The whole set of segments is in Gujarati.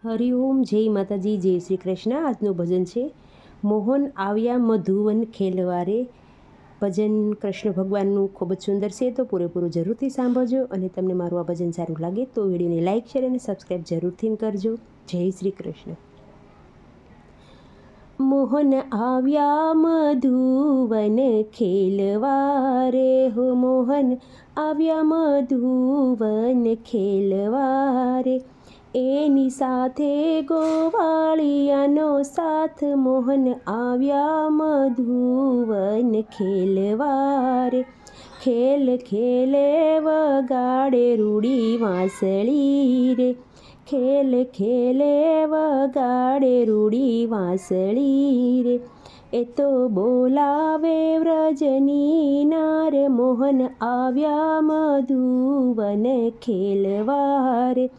હરિઓમ, જય માતાજી, જય શ્રી કૃષ્ણ। આજનું ભજન છે મોહન આવ્યા મધુવન ખેલવારે। ભજન કૃષ્ણ ભગવાનનું ખૂબ જ સુંદર છે, તો પૂરેપૂરું જરૂરથી સાંભળજો। અને તમને મારું આ ભજન સારું લાગે તો વિડીયોને લાઇક, શેર અને સબસ્ક્રાઈબ જરૂરથી કરજો। જય શ્રી કૃષ્ણ। મોહન આવ્યા મધુવન ખેલવારે, હો મોહન આવ્યા મધુવન ખેલવારે। એની સાથે ગોવાળિયાનો સાથ, મોહન આવ્યા મધુવન ખેલવારે। ખેલ ખેલે વગાડે રૂડી વાંસળી રે, ખેલ ખેલે વગાડે રૂડી વાંસળી રે। એ તો બોલાવે વ્રજની નાર, મોહન આવ્યા મધુવન ખેલવારે।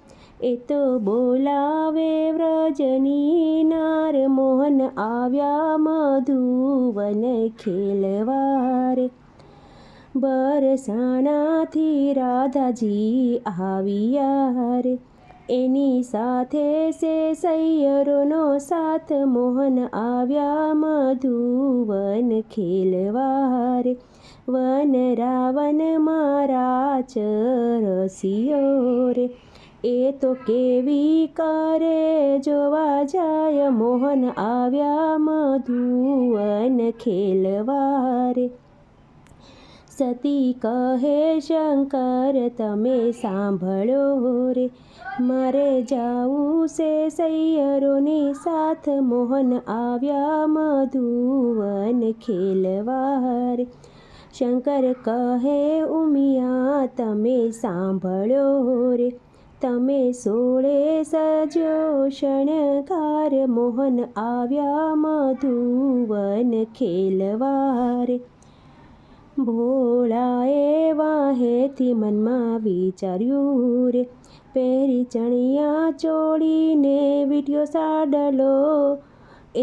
એ તો બોલાવે વ્રજની નાર, મોહન આવ્યા મધુવન ખેલવારે। બરસાણાથી રાધાજી આવ્યા રે, એની સાથે છે સૈયરોનો સાથ, મોહન આવ્યા મધુવન ખેલવારે। વન રાવનમાં રાચરસિયો રે, એ તો કેવી કરે જોવા જાય, મોહન આવ્યા મધુવન ખેલવારે। સતી કહે શંકર તમે સાંભળો રે, મારે જાવું છે સૈયરોની સાથ, મોહન આવ્યા મધુવન ખેલવારે। શંકર કહે ઉમિયા તમે સાંભળો રે, તમે સોળે સજો શણગાર, મોહન આવ્યા મધુવન ખેલવારે। ભોળાએ વાહેથી મનમાં વિચાર્યું રે, પહેરી ચણિયા ચોળીને વીંટ્યો સાડલો,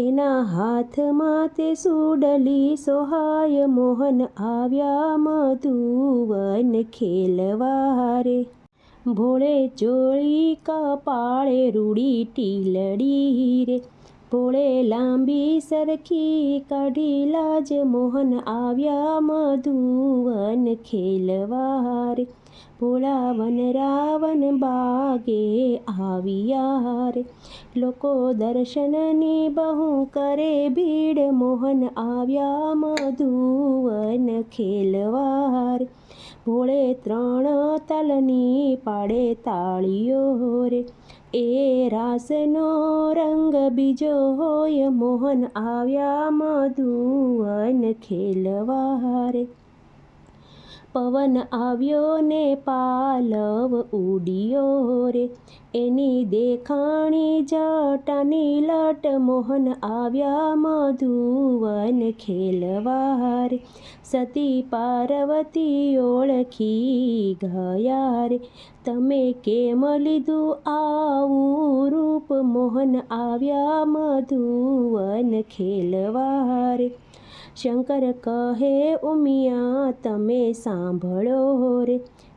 એના હાથમાં તે સુડલી સોહાય, મોહન આવ્યા મધુવન ખેલવારે। ભોળે ચોળી કપાળે રૂડી ટીલડી રે, ભોળે લાંબી સરખી કાઢી લાજ, મોહન આવ્યા મધુવન ખેલવારે। ભોળા વન રાવન બાગે આવ્યા રે, લોકો દર્શનની બહુ કરે ભીડ, મોહન આવ્યા મધુવન ખેલવારે। ભોળે ત્રણ તાલની પાડે તાળીઓ રે, એ રાસનો રંગ બીજો હોય, મોહન આવ્યા મધુવન ખેલવારે। પવન આવ્યો ને પાલવ ઉડ્યો રે, એની દેખાણી જટાની લટ, મોહન આવ્યા મધુવન ખેલવારે। સતી પાર્વતી ઓળખી ગયા રે, તમે કેમ લીધું આવું રૂપ, મોહન આવ્યા મધુવન ખેલવારે। શંકર કહે ઉમિયા તમે સાંભળો રે,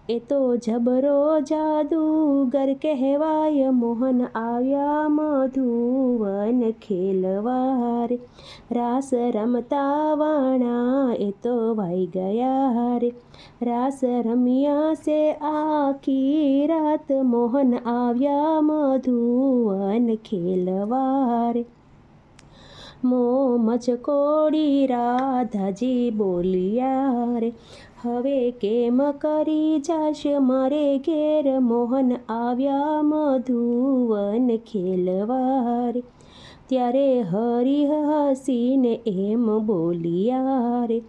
એ તો જબરો જાદુગર કહેવાય, મોહન આવ્યા મધુવન ખેલવારે। રાસ રમતા વાણા એ તો વાઈ ગયા રે, રાસ રમ્યા છે આખી રાત, મોહન આવ્યા મધુવન ખેલવારે। મો મચકોડી રાધાજી બોલ્યા રે, હવે કેમ કરી જાશ મારે ઘેર, મોહન આવ્યા મધુવન ખેલવારે। ત્યારે હરિ હસીને એમ બોલ્યા રે,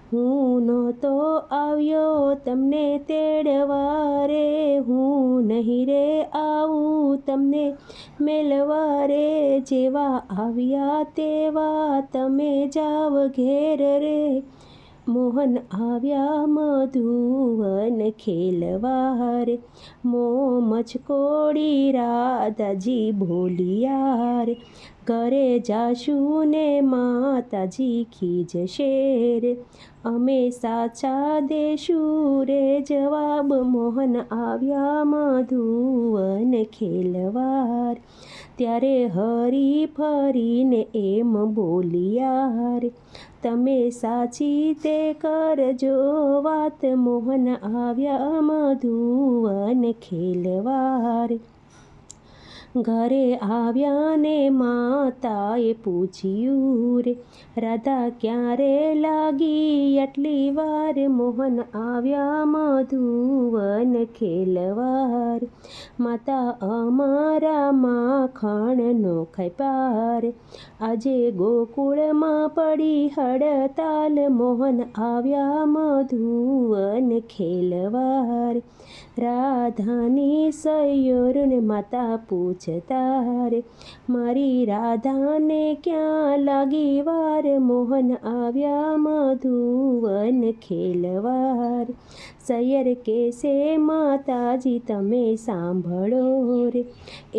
હું નહોતો આવ્યો તમને તેડવા રે, હું નહીં રે આવું તમને મેલવા રે, જેવા આવ્યા તેવા તમે જાવ ઘેર રે, મોહન આવ્યા મધુવન ખેલવા રે, મચકોડી રાધાજી બોલિયા રે, ઘરે જાશું ને માતાજી ખીજશે રે, અમે સાચા દેશું રે જવાબ, મોહન આવ્યા મધુવન ખેલવા રે. ત્યારે હરી ફરીને એમ બોલિયા રે, તમે સાચી તે કરજો વાત, મોહન આવ્યા મધુવન ખેલવા રે. ઘરે આવ્યા ને માતાએ પૂછ્યું રે, રાધા ક્યારે લાગી આટલી વાર, મોહન આવ્યા મધુવન ખેલવા રે. માતા અમારા માખણનો ખાઈ પાર, આજે ગોકુળમાં પડી હડતાલ, મોહન આવ્યા મધુવન ખેલવા રે. રાધાની સૈયોરને માતા પૂછતા રે, મારી રાધાને ક્યાં લાગી વાર, મોહન આવ્યા મધુવન ખેલવા રે. સૈયર કેસે માતાજી તમે સાંભળો રે,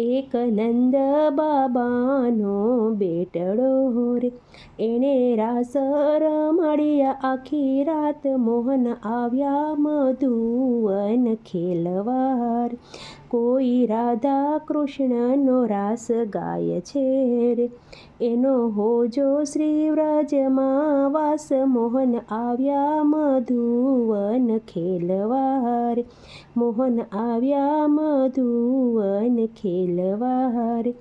એક નંદ બાબાનો બેટડો રે, એણે રાસ રમાડ્યા આખી રાત, મોહન આવ્યા મધુવન ખેલવા રે. કોઈ રાધા કૃષ્ણનો રાસ ગાય છે રે, એનો હોજો શ્રી વ્રજમાં વાસ, મોહન આવ્યા મધુવન ખેલવા રે, મોહન આવ્યા મધુવન ખેલવા રે.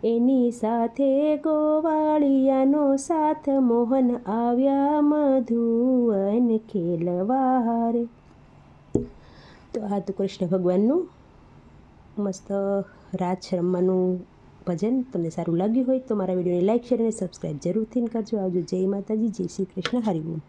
એની સાથે ગોવાળિયાનો સાથ, મોહન આવ્યા મધુવન ખેલવા રે. તો આ તો કૃષ્ણ ભગવાનનું મસ્ત રાસ રમવાનું ભજન. તમને સારું લાગ્યું હોય તો મારા વિડીયોને લાઈક, શેર અને સબસ્ક્રાઈબ જરૂરથી કરજો. આવજો. જય માતાજી, જય શ્રી કૃષ્ણ, હરિ બોલ.